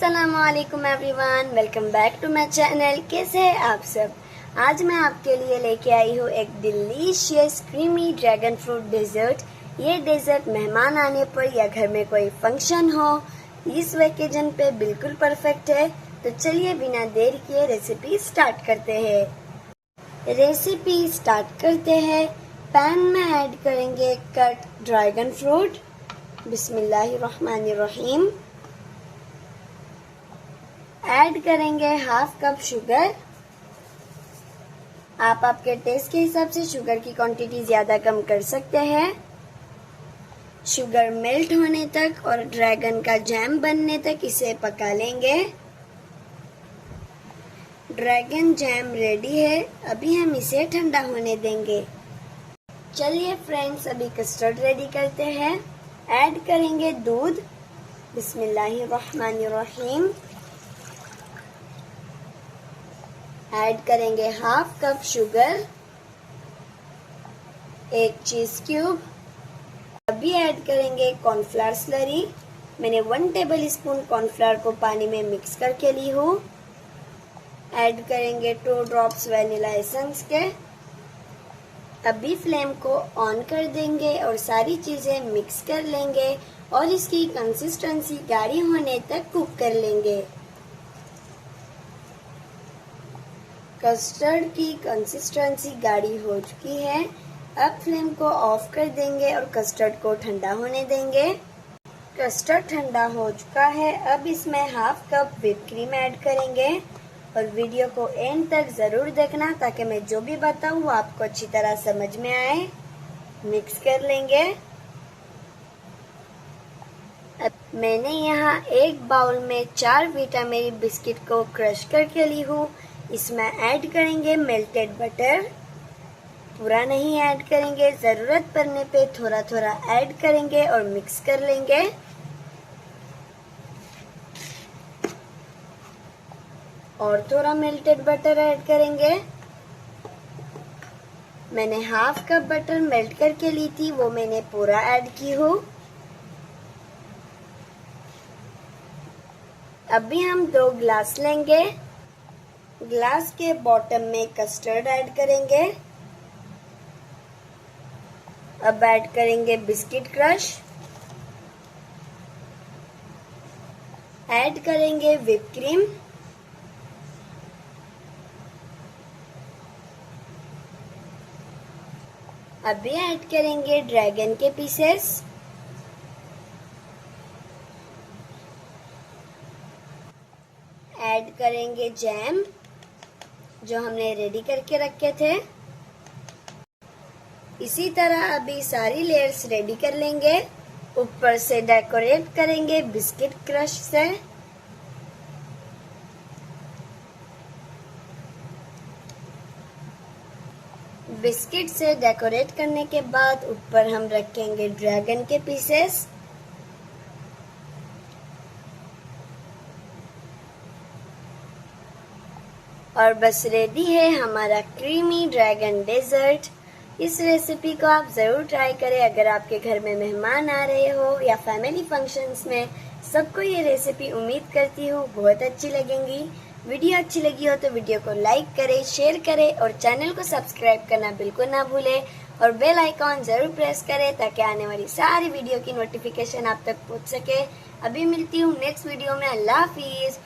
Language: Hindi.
अस्सलामुअलैकुम everyone, welcome back to my channel. कैसे हैं आप सब? आज मैं आपके लिए लेके आई हूँ एक delicious creamy dragon fruit dessert. ये डेजर्ट मेहमान आने पर या घर में कोई फंक्शन हो, इस वेकेजन पे बिल्कुल परफेक्ट है। तो चलिए बिना देर किए रेसिपी स्टार्ट करते हैं। पैन में ऐड करेंगे कट ड्रैगन फ्रूट। बिस्मिल्लाहिर्रहमानिर्रहीम। ऐड करेंगे हाफ कप शुगर। आप आपके टेस्ट के हिसाब से शुगर की क्वांटिटी ज्यादा कम कर सकते हैं। शुगर मेल्ट होने तक और ड्रैगन का जैम बनने तक इसे पका लेंगे। ड्रैगन जैम रेडी है, अभी हम इसे ठंडा होने देंगे। चलिए फ्रेंड्स, अभी कस्टर्ड रेडी करते हैं। ऐड करेंगे दूध। बिस्मिल्लाहिर्रहमानिर्रहीम। ऐड करेंगे हाफ कप शुगर, 1 चीज क्यूब। अभी ऐड करेंगे कॉर्नफ्लावर स्लरी। मैंने 1 टेबल स्पून कॉर्नफ्लावर को पानी में मिक्स करके ली हूँ। ऐड करेंगे 2 ड्रॉप्स वैनिला एसेंस के। अभी फ्लेम को ऑन कर देंगे और सारी चीजें मिक्स कर लेंगे और इसकी कंसिस्टेंसी गाढ़ी होने तक कुक कर लेंगे। कस्टर्ड की कंसिस्टेंसी गाढ़ी हो चुकी है। अब फ्लेम को ऑफ कर देंगे और कस्टर्ड को ठंडा होने देंगे। कस्टर्ड ठंडा हो चुका है। अब इसमें half cup whip cream add करेंगे और वीडियो को एंड तक जरूर देखना ताकि मैं जो भी बताऊँ वो आपको अच्छी तरह समझ में आए। मिक्स कर लेंगे। अब मैंने यहाँ एक बाउल में 4 वीटा मेरी बिस्किट को क्रश करके ली हूँ। इसमें ऐड करेंगे मेल्टेड बटर। पूरा नहीं ऐड करेंगे, जरूरत पड़ने पे थोड़ा थोड़ा ऐड करेंगे और मिक्स कर लेंगे। और थोड़ा मेल्टेड बटर ऐड करेंगे। मैंने हाफ कप बटर मेल्ट करके ली थी, वो मैंने पूरा ऐड की हूँ। अभी हम 2 ग्लास लेंगे। ग्लास के बॉटम में कस्टर्ड ऐड करेंगे। अब ऐड करेंगे बिस्किट क्रश। ऐड करेंगे व्हिप क्रीम। अभी ऐड करेंगे ड्रैगन के पीसेस। ऐड करेंगे जैम जो हमने रेडी करके रखे थे। इसी तरह अभी सारी लेयर्स रेडी कर लेंगे। ऊपर से डेकोरेट करेंगे बिस्किट क्रश से। बिस्किट से डेकोरेट करने के बाद ऊपर हम रखेंगे ड्रैगन के पीसेस। और बस रेडी है हमारा क्रीमी ड्रैगन डेजर्ट। इस रेसिपी को आप जरूर ट्राई करें। अगर आपके घर में मेहमान आ रहे हो या फैमिली फंक्शंस में, सबको ये रेसिपी उम्मीद करती हूँ बहुत अच्छी लगेंगी। वीडियो अच्छी लगी हो तो वीडियो को लाइक करें, शेयर करें और चैनल को सब्सक्राइब करना बिल्कुल ना भूलें। और बेल आइकॉन जरूर प्रेस करें ताकि आने वाली सारी वीडियो की नोटिफिकेशन आप तक पहुँच सके। अभी मिलती हूँ नेक्स्ट वीडियो में। अल्लाह हाफिज।